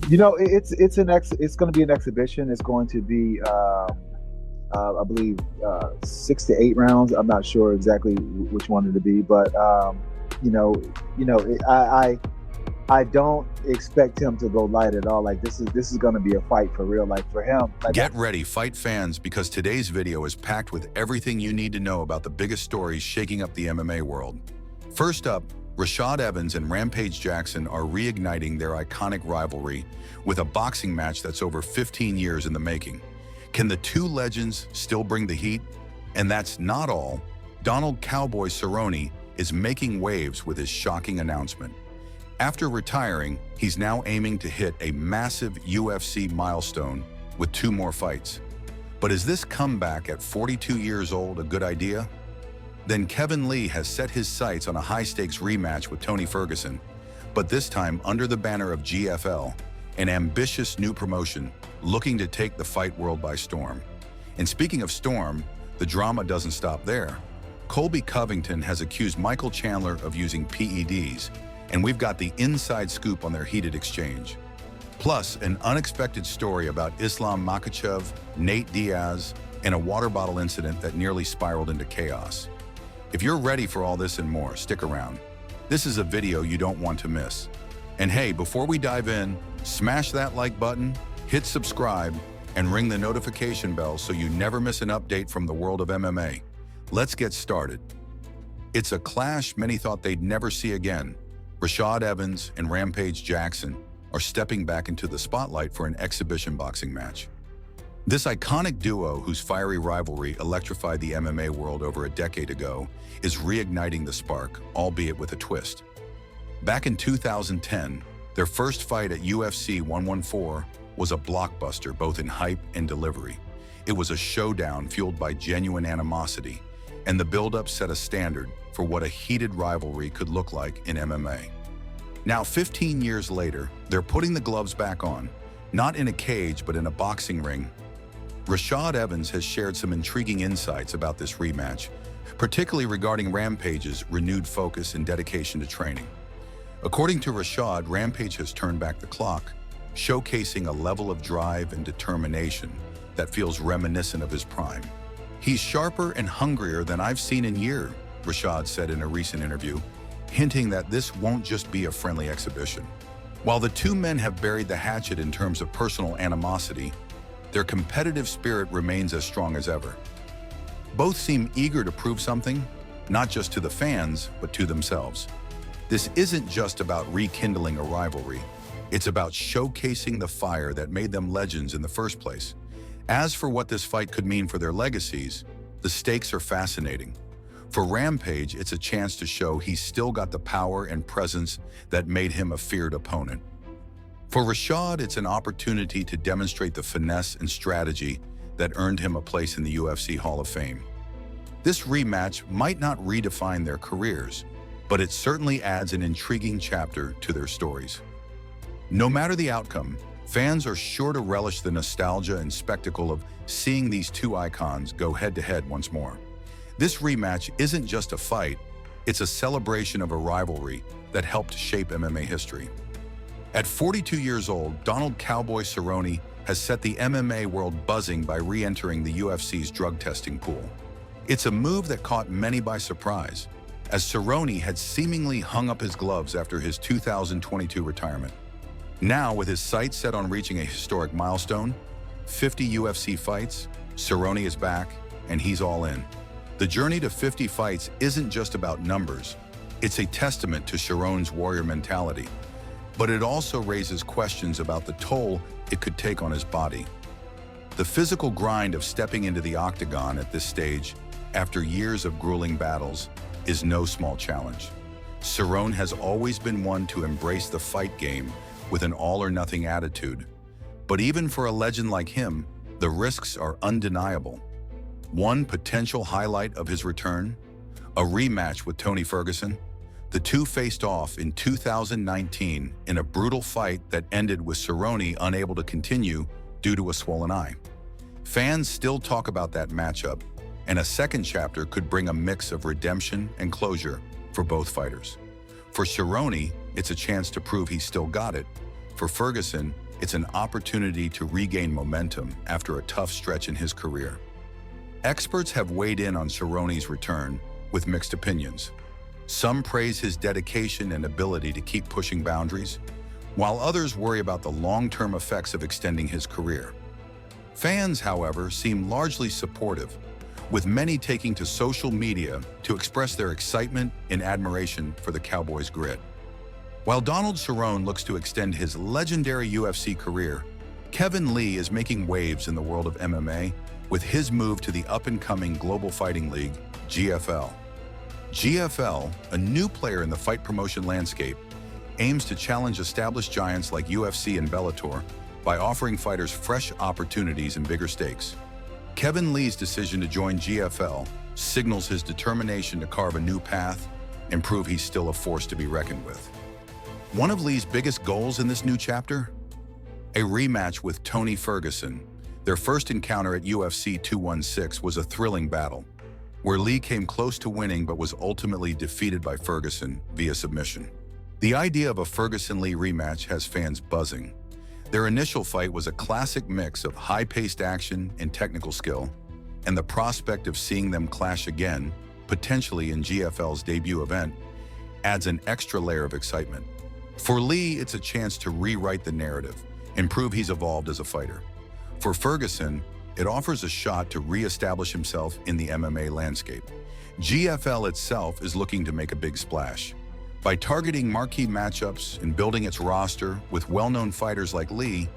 It's going to be an exhibition. It's going to be I believe 6 to 8 rounds. I'm not sure exactly which one it'll be, but you know, I don't expect him to go light at all. Like this is going to be a fight for real. Like for him. Get ready, fight fans, because today's video is packed with everything you need to know about the biggest stories shaking up the MMA world. First up, Rashad Evans and Rampage Jackson are reigniting their iconic rivalry with a boxing match that's over 15 years in the making. Can the two legends still bring the heat? And that's not all. Donald "Cowboy" Cerrone is making waves with his shocking announcement. After retiring, he's now aiming to hit a massive UFC milestone with 2 more fights. But is this comeback at 42 years old a good idea? Then Kevin Lee has set his sights on a high-stakes rematch with Tony Ferguson, but this time under the banner of GFL, an ambitious new promotion looking to take the fight world by storm. And speaking of storm, the drama doesn't stop there. Colby Covington has accused Michael Chandler of using PEDs, and we've got the inside scoop on their heated exchange. Plus, an unexpected story about Islam Makhachev, Nate Diaz, and a water bottle incident that nearly spiraled into chaos. If you're ready for all this and more, stick around. This is a video you don't want to miss. And hey, before we dive in, smash that like button, hit subscribe, and ring the notification bell so you never miss an update from the world of MMA. Let's get started. It's a clash many thought they'd never see again. Rashad Evans and Rampage Jackson are stepping back into the spotlight for an exhibition boxing match. This iconic duo, whose fiery rivalry electrified the MMA world over a decade ago, is reigniting the spark, albeit with a twist. Back in 2010, their first fight at UFC 114 was a blockbuster both in hype and delivery. It was a showdown fueled by genuine animosity, and the build-up set a standard for what a heated rivalry could look like in MMA. Now, 15 years later, they're putting the gloves back on, not in a cage but in a boxing ring. Rashad Evans has shared some intriguing insights about this rematch, particularly regarding Rampage's renewed focus and dedication to training. According to Rashad, Rampage has turned back the clock, showcasing a level of drive and determination that feels reminiscent of his prime. "He's sharper and hungrier than I've seen in years," Rashad said in a recent interview, hinting that this won't just be a friendly exhibition. While the two men have buried the hatchet in terms of personal animosity, their competitive spirit remains as strong as ever. Both seem eager to prove something, not just to the fans, but to themselves. This isn't just about rekindling a rivalry. It's about showcasing the fire that made them legends in the first place. As for what this fight could mean for their legacies, the stakes are fascinating. For Rampage, it's a chance to show he's still got the power and presence that made him a feared opponent. For Rashad, it's an opportunity to demonstrate the finesse and strategy that earned him a place in the UFC Hall of Fame. This rematch might not redefine their careers, but it certainly adds an intriguing chapter to their stories. No matter the outcome, fans are sure to relish the nostalgia and spectacle of seeing these two icons go head-to-head once more. This rematch isn't just a fight, it's a celebration of a rivalry that helped shape MMA history. At 42 years old, Donald "Cowboy" Cerrone has set the MMA world buzzing by re-entering the UFC's drug testing pool. It's a move that caught many by surprise, as Cerrone had seemingly hung up his gloves after his 2022 retirement. Now, with his sights set on reaching a historic milestone, 50 UFC fights, Cerrone is back, and he's all in. The journey to 50 fights isn't just about numbers. It's a testament to Cerrone's warrior mentality, but it also raises questions about the toll it could take on his body. The physical grind of stepping into the octagon at this stage, after years of grueling battles, is no small challenge. Cerrone has always been one to embrace the fight game with an all-or-nothing attitude. But even for a legend like him, the risks are undeniable. One potential highlight of his return? A rematch with Tony Ferguson? The two faced off in 2019 in a brutal fight that ended with Cerrone unable to continue due to a swollen eye. Fans still talk about that matchup, and a second chapter could bring a mix of redemption and closure for both fighters. For Cerrone, it's a chance to prove he's still got it. For Ferguson, it's an opportunity to regain momentum after a tough stretch in his career. Experts have weighed in on Cerrone's return with mixed opinions. Some praise his dedication and ability to keep pushing boundaries, while others worry about the long-term effects of extending his career. Fans, however, seem largely supportive, with many taking to social media to express their excitement and admiration for the Cowboys' grit. While Donald Cerrone looks to extend his legendary UFC career, Kevin Lee is making waves in the world of MMA with his move to the up-and-coming Global Fighting League, GFL. GFL, a new player in the fight promotion landscape, aims to challenge established giants like UFC and Bellator by offering fighters fresh opportunities and bigger stakes. Kevin Lee's decision to join GFL signals his determination to carve a new path and prove he's still a force to be reckoned with. One of Lee's biggest goals in this new chapter? A rematch with Tony Ferguson. Their first encounter at UFC 216 was a thrilling battle, where Lee came close to winning but was ultimately defeated by Ferguson via submission. The idea of a Ferguson-Lee rematch has fans buzzing. Their initial fight was a classic mix of high-paced action and technical skill, and the prospect of seeing them clash again, potentially in GFL's debut event, adds an extra layer of excitement. For Lee, it's a chance to rewrite the narrative and prove he's evolved as a fighter. For Ferguson, it offers a shot to re-establish himself in the MMA landscape. GFL itself is looking to make a big splash. By targeting marquee matchups and building its roster with well-known fighters like Lee,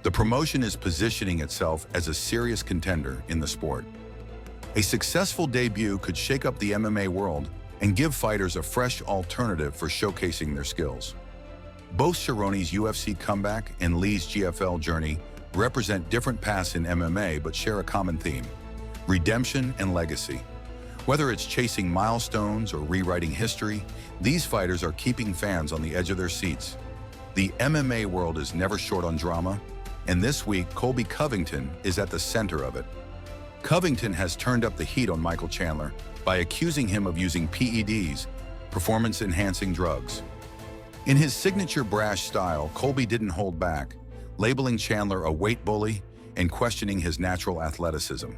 the promotion is positioning itself as a serious contender in the sport. A successful debut could shake up the MMA world and give fighters a fresh alternative for showcasing their skills. Both Cerrone's UFC comeback and Lee's GFL journey represent different paths in MMA but share a common theme: redemption and legacy. Whether it's chasing milestones or rewriting history, these fighters are keeping fans on the edge of their seats. The MMA world is never short on drama, and this week Colby Covington is at the center of it. Covington has turned up the heat on Michael Chandler by accusing him of using PEDs, performance-enhancing drugs. In his signature brash style, Colby didn't hold back, labeling Chandler a weight bully and questioning his natural athleticism.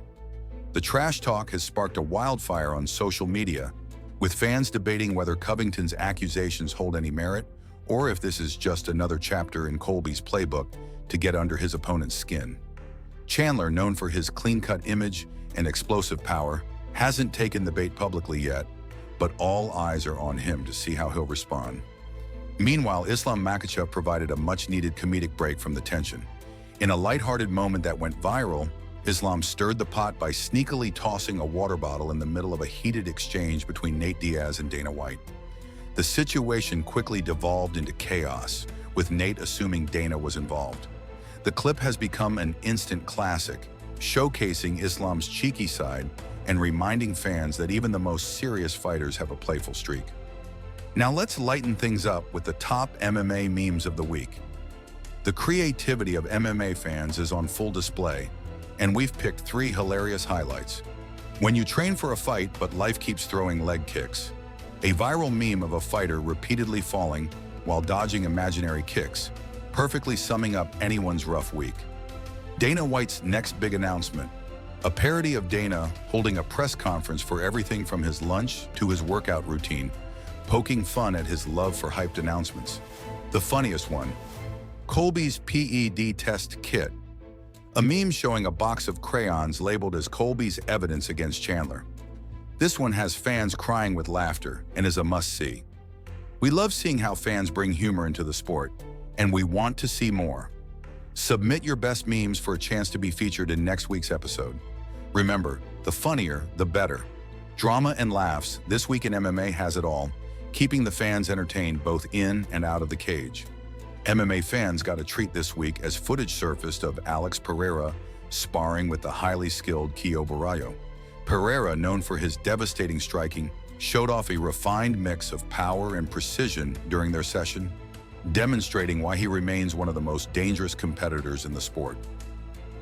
The trash talk has sparked a wildfire on social media, with fans debating whether Covington's accusations hold any merit or if this is just another chapter in Colby's playbook to get under his opponent's skin. Chandler, known for his clean-cut image and explosive power, hasn't taken the bait publicly yet, but all eyes are on him to see how he'll respond. Meanwhile, Islam Makhachev provided a much-needed comedic break from the tension. In a lighthearted moment that went viral, Islam stirred the pot by sneakily tossing a water bottle in the middle of a heated exchange between Nate Diaz and Dana White. The situation quickly devolved into chaos, with Nate assuming Dana was involved. The clip has become an instant classic, showcasing Islam's cheeky side and reminding fans that even the most serious fighters have a playful streak. Now let's lighten things up with the top MMA memes of the week. The creativity of MMA fans is on full display, and we've picked 3 hilarious highlights. When you train for a fight but life keeps throwing leg kicks. A viral meme of a fighter repeatedly falling while dodging imaginary kicks, perfectly summing up anyone's rough week. Dana White's next big announcement. A parody of Dana holding a press conference for everything from his lunch to his workout routine, poking fun at his love for hyped announcements. The funniest one, Colby's PED test kit. A meme showing a box of crayons labeled as Colby's evidence against Chandler. This one has fans crying with laughter and is a must-see. We love seeing how fans bring humor into the sport, and we want to see more. Submit your best memes for a chance to be featured in next week's episode. Remember, the funnier, the better. Drama and laughs, This Week in MMA has it all, keeping the fans entertained both in and out of the cage. MMA fans got a treat this week as footage surfaced of Alex Pereira sparring with the highly skilled Kio Barallo. Pereira, known for his devastating striking, showed off a refined mix of power and precision during their session, demonstrating why he remains one of the most dangerous competitors in the sport.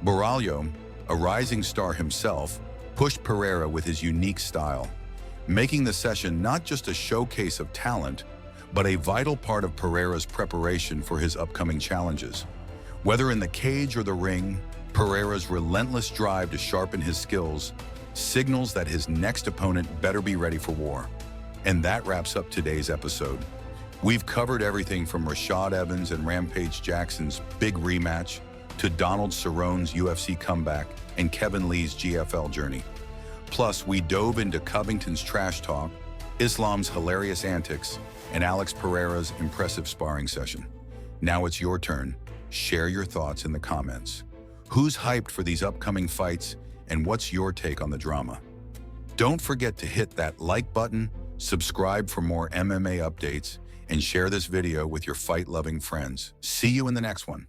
Barallo, a rising star himself, pushed Pereira with his unique style, making the session not just a showcase of talent, but a vital part of Pereira's preparation for his upcoming challenges. Whether in the cage or the ring, Pereira's relentless drive to sharpen his skills signals that his next opponent better be ready for war. And that wraps up today's episode. We've covered everything from Rashad Evans and Rampage Jackson's big rematch to Donald Cerrone's UFC comeback and Kevin Lee's GFL journey. Plus, we dove into Covington's trash talk, Islam's hilarious antics, and Alex Pereira's impressive sparring session. Now it's your turn. Share your thoughts in the comments. Who's hyped for these upcoming fights, and what's your take on the drama? Don't forget to hit that like button, subscribe for more MMA updates, and share this video with your fight-loving friends. See you in the next one.